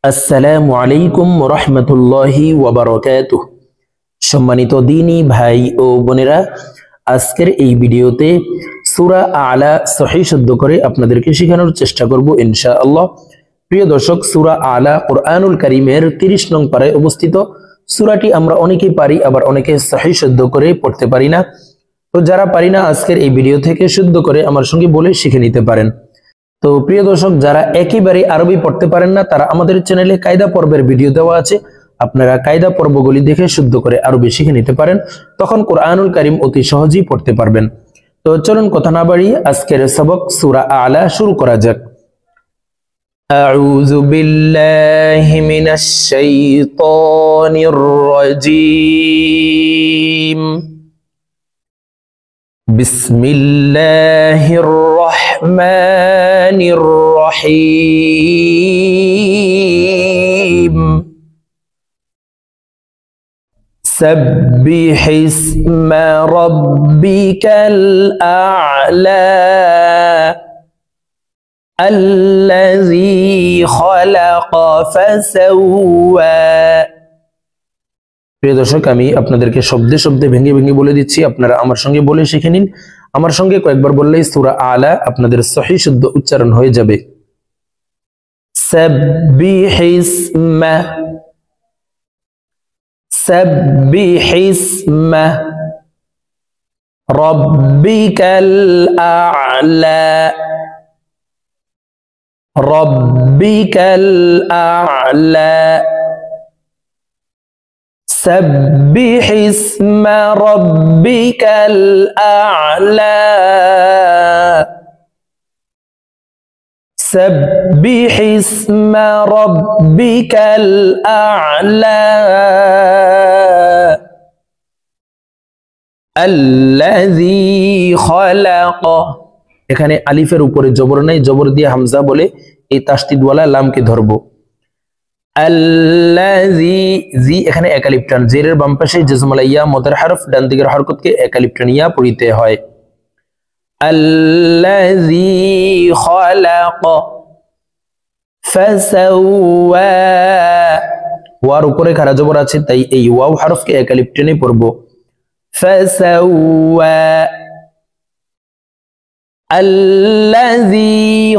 আসসালামু আলাইকুম রহমতুল্লাহি ওয়াবারাকাতুহ। সম্মানিত দ্বীনী ভাই ও বোনেরা, আজকের এই ভিডিওতে সূরা আলা সহিহ শুদ্ধ করে আপনাদেরকে শেখানোর চেষ্টা করব ইনশাআল্লাহ। প্রিয় দর্শক, সূরা আলা কুরআনুল কারীমের 30 নং পারায় অবস্থিত। সূরাটি আমরা অনেকেই পারি, আবার অনেকে সহিহ শুদ্ধ করে পড়তে পারি না। তো যারা পারি না, আজকের এই ভিডিও থেকে শুদ্ধ করে আমার সঙ্গে বলে শিখে নিতে পারেন। তো প্রিয় দর্শক, যারা একেবারে আরবি পড়তে পারেন না, তারা আমাদের চ্যানেলে কায়দা পর্বের ভিডিও দেওয়া আছে, আপনারা কায়দা পর্বগুলি দেখে শুদ্ধ করে আরবি শিখে নিতে পারেন। তখন কোরআনুল কারীম অতি সহজেই পড়তে পারবেন। তো চলুন কথা না বাড়িয়ে আজকের সবক সূরা আলা শুরু করা যাক। আউযু বিল্লাহি মিনাশ শাইতানির রাজীম। বিসমিল্লাহির রহমানির রহিম। سبح اسم ربك الأعلى الذي خلق فسوى। প্রিয় দর্শক, আমি আপনাদেরকে শব্দে শব্দে ভেঙে ভেঙে বলে দিচ্ছি, আপনারা আমার সঙ্গে বলে শিখে নিন। আমার সঙ্গে কয়েকবার বললেই সূরা আলা আপনাদের সহিহ শুদ্ধ উচ্চারণ হয়ে যাবে। সাব্বিহ ইসমা, সাব্বিহ ইসমা রাব্বিকাল আ'লা, রাব্বিকাল আ'লা। سبح اسم ربك الأعلى، سبح اسم ربك الأعلى الذي خلق। এখানে আলিফের উপরে জবর নাই, জবর দিয়ে হামজা বলে এই তাসদিদওয়ালা লামকে ধরবো। আল্লাযী, জি এখানে এক আলিফ টান, জেরের বাম পাশে জজমুল ইয়া মদের হরফ, ডান দিকের হরকতকে এক আলিফ টান ইয়া পড়িতে হয়। আল্লাযী খালাক ফাসাওয়া, ওয়ার উপরে খারা জবর আছে, তাই এই ওয়াও হরফকে এক আলিফ টেনে পড়ব। ফাসাওয়া, আল্লাযী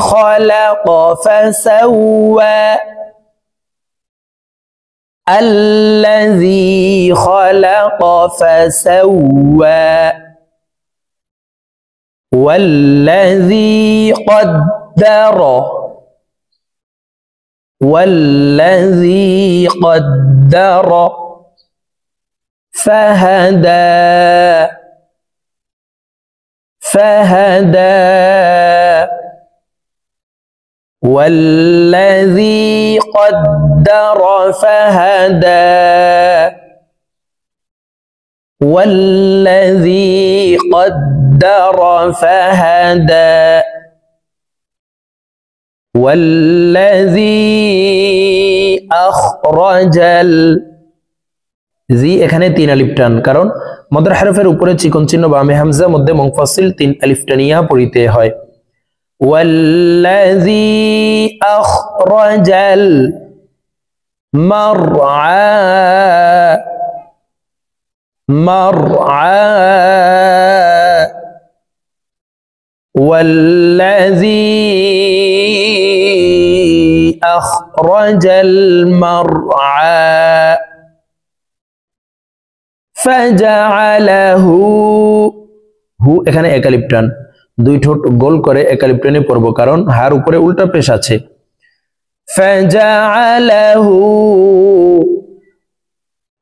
খালাক ফাসাওয়া, الذي خلق فسوى والذي قدر، والذي قدر فهدى، فهدى والذي قدر فهدى، والذي قدر فهدى والذي أخرج জি এখানে 3 আলিফ টান, কারণ মদের হরফের উপরে চিকন চিহ্ন বামে হামজা, মধ্যে মুনফাসিল 3 আলিফ টানিয়া পড়িতে হয়। والذي أخرج المرعى، مرعى والذي أخرج المرعى فجعله، হু এখানে এক আলিফ টান, দুই ঠোঁট গোল করে এক আলিফ টেনে পড়ব, কারণ হার উপরে উল্টা পেশ আছে। ফাজাআলাহু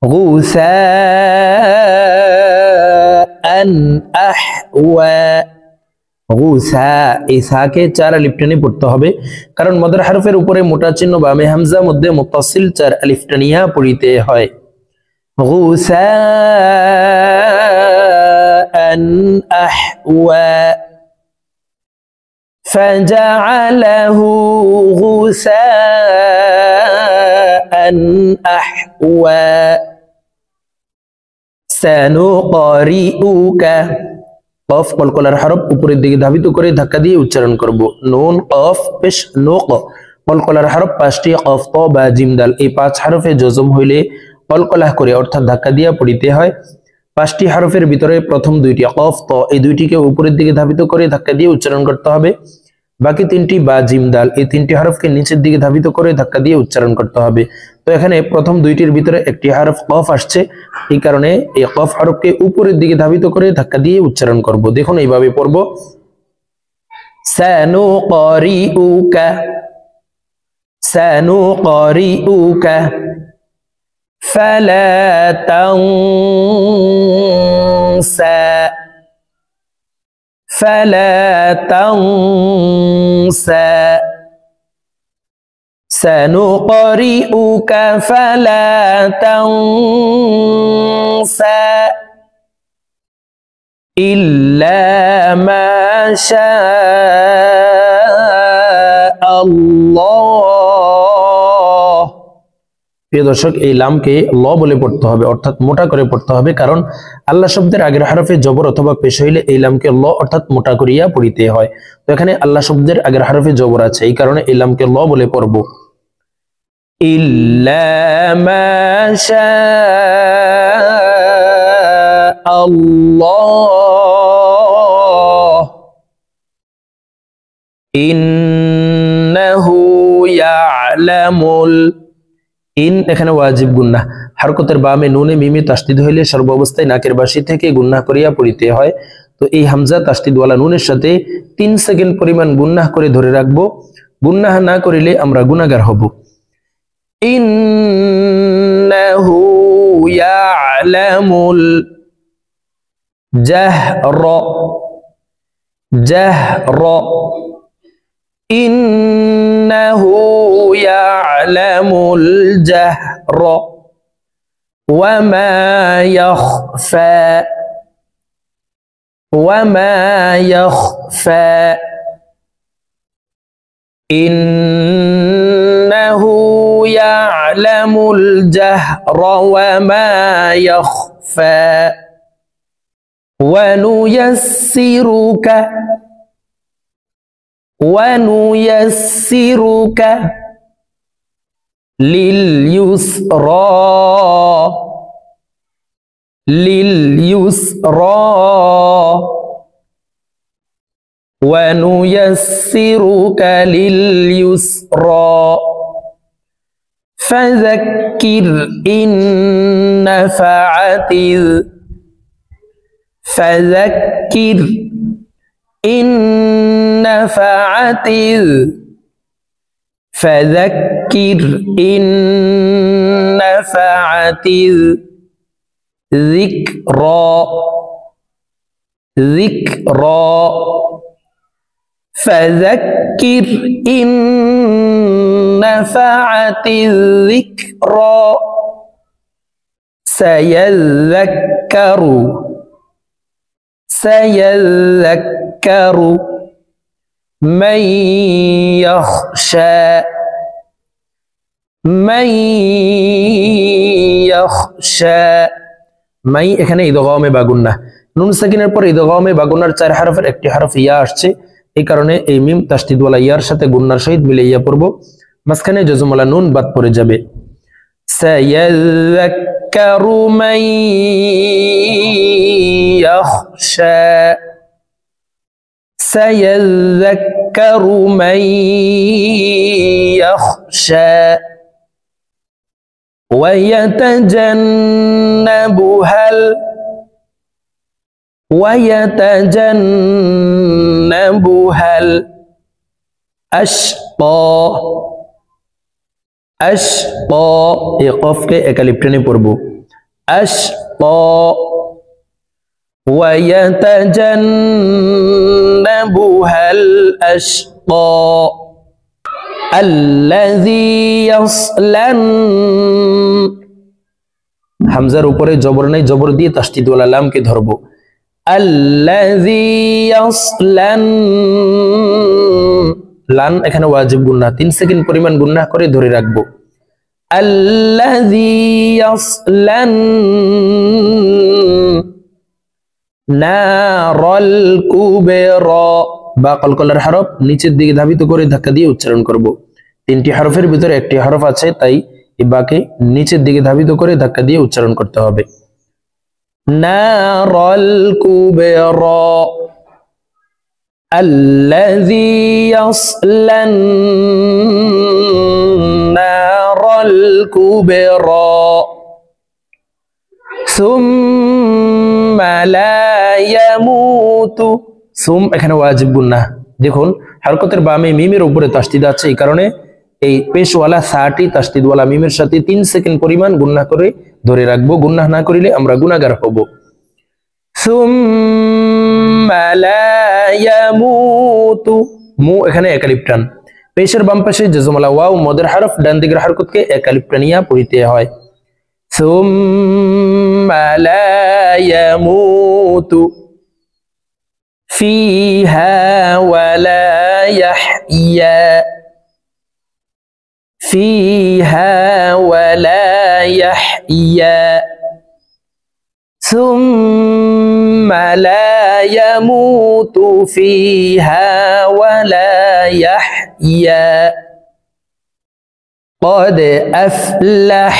গুসাআন আহওয়া, গুসা এই সাকে 4 আলিফ টেনে পড়তে হবে, কারণ মদের হরফের উপরে মোটা চিহ্ন বামে হামজা, মধ্যে মুত্তাসিল 4 আলিফ টানিয়া পড়িতে হয়। গুসাআন আহওয়া فجعله غثاء أحوى سنقرئك কফ কলকলার হরফ উপরের দিকে ধাবিত করে ধাক্কা দিয়ে উচ্চারণ করব। নুন কফ পেশ নোক কলকলার হরফ 5টি, কফ, ত, বা, জিম, দাল। এই 5 হরফে জজম হইলে কলকলাহ করে অর্থাৎ ধাক্কা দিয়া পড়িতে হয়। 5টি হরফের ভিতরে প্রথম 2টি কফ, ত, এই 2টিকে উপরের দিকে ধাবিত করে ধাক্কা দিয়ে উচ্চারণ করতে হবে। বাকি 3টি বা, জিম, দাল, এই 3টি হরফকে নিচের দিকে ধাবিত করে ধাক্কা দিয়ে উচ্চারণ করতে হবে। তো এখানে প্রথম 2টির ভিতরে একটি হরফ কফ আসছে, এই কারণে এই কফ হরফকে উপরের দিকে ধাবিত করে ধাক্কা দিয়ে উচ্চারণ করব। দেখুন এইভাবে পড়ব, সানুকরিউকা, সানুকরিউকা ফালা তানসা, ফালা তানসা, সানুকরিউকা ফালা তানসা ইল্লা মা শাআল্লাহ। প্রিয় দর্শক, এই লামকে ল বলে পড়তে হবে, অর্থাৎ মোটা করে পড়তে হবে, কারণ আল্লাহ শব্দের আগের হরফে জবর অথবা পেশ হইলে এই লামকে ল অর্থাৎ মোটা করিয়া পড়িতে হয়। তো এখানে আল্লাহ শব্দের আগের হরফে জবর আছে, এই কারণে এই লামকে ল বলে পড়ব। ইল্লা মা শাআল্লাহ ইন্নাহু ইয়ালামুল। ইন এখানে ওয়াজিব গুন্নাহ, হরকতের বামে নুনে মিমে তাসদিদ হইলে সর্বাবস্থায় নাকের বাসি থেকে গুন্নাহ করিয়া পড়িতে হয়। তো এই হামজা তাসদিদওয়ালা নুনের সাথে 3 সেকেন্ড পরিমাণ গুন্নাহ করে ধরে রাখবো। গুন্নাহ না করিলে আমরা গুনাহগার হব। ইন্নাহু ইয়ালামুল জাহর, জাহর, ইন্নাহু ইয়ালামুল জাহর ওয়া মা ইয়াখফা, ওয়া মা ইয়াখফা ইন্নাহু ইয়ালামুল জাহর ওয়া মা ইয়াখফা ওয়া নুয়াসসিরুকা, ونيسرك لليسرى، لليسرى ونيسرك لليسرى فذكر إن نفعت، فذكر إن نفعت، فذكر إن نفعت ذكرى، ذكرى فذكر إن نفعت الذكرى سيذكر، سيذكر من يخشى، من يخشى। মাই এখানে ইদগামে বাগুন্না, নুন সাকিনের পর ইদগামে বাগুন্নার 4 হরফের একটি হরফ ইয়া আসছে, এই কারণে এই মিম তাসদিদওয়ালা ইয়ার সাথে গুন্নার সহিত মিলাইয়া পড়ব। মাঝখানে জজমওয়ালা নুন বাদ পড়ে যাবে। সায়াযাক্কারু মান ইয়াখশা, সায়াযাক্কারু মান ইয়াখশা ওয়া ইয়াতাজান্নাবুহাল, ওয়া ইয়াতাজান্নাবুহাল আশকা, আশকা এই কফকে একালিফ টেনে পড়ব। আশকা ওয়া ইয়াতাজান্নাবুহাল আশকা আল্লাযী ইয়াসলান, হামজার উপরে জবর নাই, জবর দিয়ে তাসদিদওয়ালা লামকে ধরব। আল্লাযী ইয়াসলান, লান এখানে ওয়াজিব গুন্নাহ, 3 সেকেন্ড পরিমাণ গুন্নাহ করে ধরে রাখব। আল্লাযী ইয়াসলান নারাল কুবরা, বা কলকলার হরফ নিচের দিকে ধাবিত করে ধাক্কা দিয়ে উচ্চারণ করব। তিনটি হরফের ভিতরে একটি হরফ আছে, তাই এই বাকে নিচের দিকে ধাবিত করে ধাক্কা দিয়ে উচ্চারণ করতে হবে। নারাল কুবরা আল্লাযী ইয়াসলান নারাল কুবরা সুম্মা লা ইয়ামুতু। সুম এখানে ওয়াজিব গুন্নাহ। দেখুন হরকতের বামে মিমের উপরে তাসদিদ আছে, এই কারণে এই পেশওয়ালা সাটি তাসদিদওয়ালা মিমের সাথে 3 সেকেন্ড পরিমাণ গুন্নাহ করে ধরে রাখবো। গুন্নাহ না করিলে আমরা গুনাহগার হব। সুম্মা লা ইয়ামুতু, মু এখানে এক আলিফ টান। পেশের বাম পাশে জজমওয়ালা ওয়াও মদের হরফ, ডান দিকের হরকতকে এক আলিফ টানিয়া পড়িতে হয়। সুম্মা লা ইয়ামুতু ফিহা ওয়া লা ইয়াহইয়া فيها ولا يحيا ثم لا يموت فيها ولا يحيا قد أفلح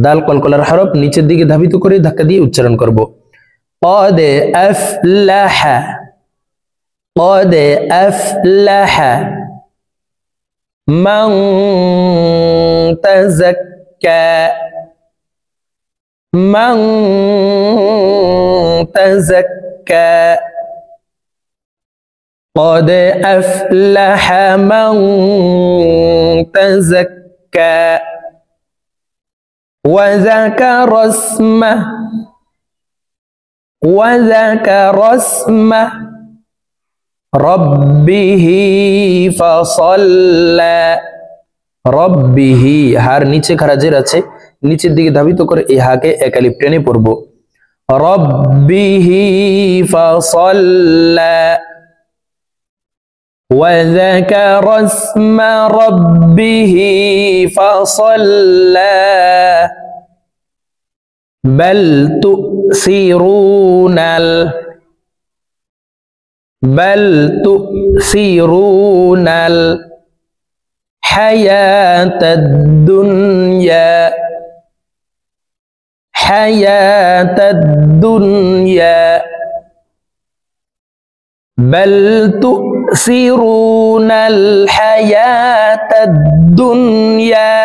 দাল কলকলার হরফ নিচের দিকে ধাবিত করে ধাক্কা দিয়ে উচ্চারণ করব। قد أفلح قد أفلح من تزكى من تزكى قد أفلح من تزكى وذكر اسمه ربه فصلى ربه হার নিচে খারাজের আছে, নিচের দিকে ধাবিত করে এই হাকে এক আলিফ টেনে পড়ব। ربه فصلى وذكر اسم ربه فصلى بل تؤثرون الحياة الدنيا بل تؤثرون الحياة الدنيا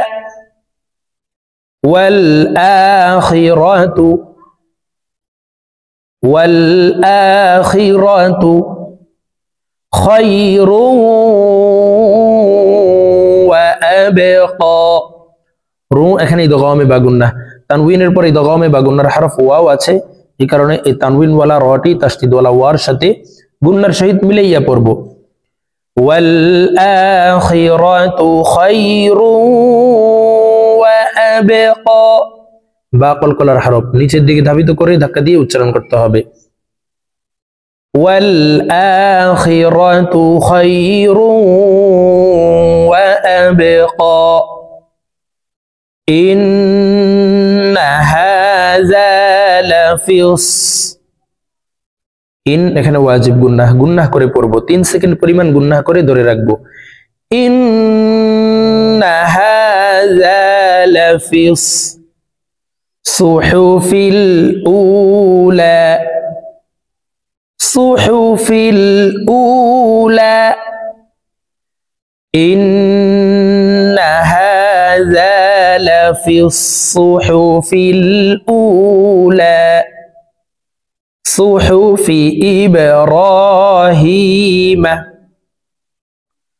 والآخرة خير وأبقى রু এখানে ইদগামে বা গুন্নাহ, তানউইনের পর ইদগামে বা গুন্নার হরফ ওয়াও আছে, এই কারণে এই তানউইন ওয়ালা রটি তাসদীদওয়ালা ওয়ার সাথে গুন্নার সহিত মিলাইয়া পড়ব। ওয়াল আখিরাতু খায়রু ওয়া আবকা, বা কলকলার হরফ নিচের দিকে ধাবিত করে ধাক্কা দিয়ে উচ্চারণ করতে হবে। ওয়াল আখিরাতু খায়রু ওয়া আবকা ইন্না হাযা লাফিস। ইন এখানে ওয়াজিব গুন্নাহ, গুন্নাহ করে পড়ব, 3 সেকেন্ড পরিমাণ গুন্নাহ করে ধরে রাখবো। ইন্না হাযা লাফিস সুহুফিল উলা ইন্না হাযা লাফিস সুহুফিল উলা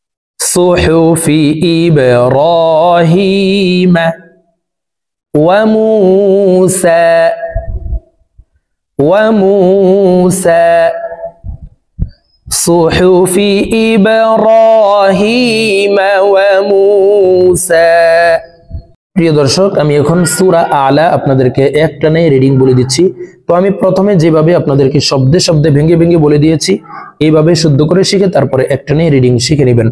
صحف إبراهيم وموسى صحف إبراهيم وموسى। প্রিয় দর্শক, আমি এখন সূরা আলা আপনাদেরকে একটানে রিডিং বলে দিচ্ছি। তো আমি প্রথমে যেভাবে আপনাদেরকে শব্দে শব্দে ভেঙে ভেঙে বলে দিয়েছি, এইভাবে শুদ্ধ করে শিখে তারপরে একটানে রিডিং শিখে নেবেন।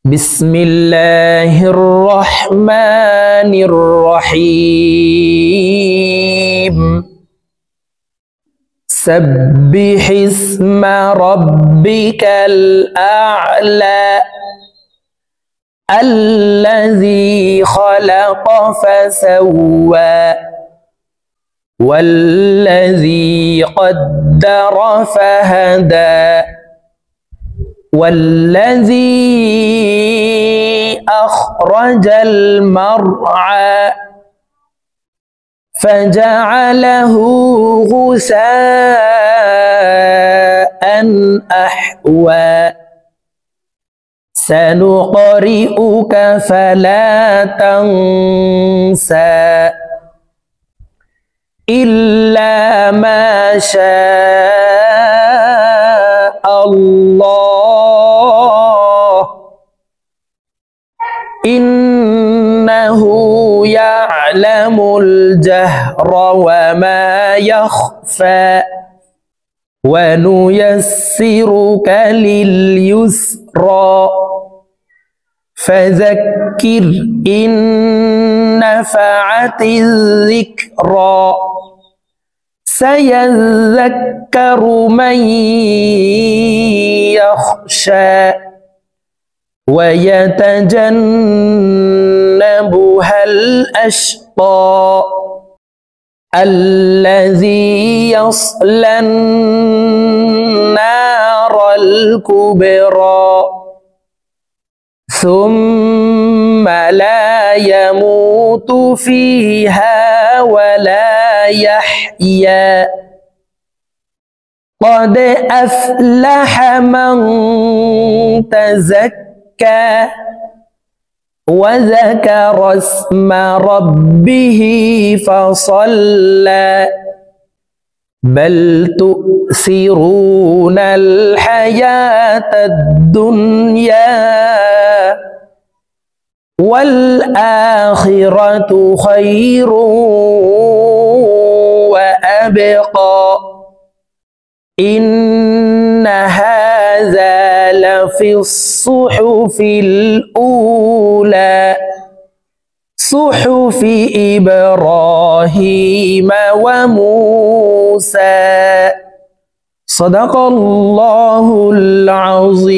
বিসমিল্লাহির রহমানির রহিম সাব্বিহিসমা রাব্বিকাল আ'লা الذي خلق فسوى والذي قدر فهدى والذي أخرج المرعى فجعله غثاء أحوى سنقرئك فلا تنسى إلا ما شاء الله إنه يعلم الجهر وما يخفى ونيسرك لليسرى فذكر إن نفعت الذكرى سيذكر من يخشى ويتجنبها الأشقى الذي يصلى النار الكبرى ثم لا يموت فيها ولا يحيا قد أفلح من تزكى وذكر اسم ربه فصلى بل تؤثرون الحياة الدنيا والآخرة خير وأبقى إن هذا لفي الصحف الأولى صحف إبراهيم وموسى صدق الله العظيم.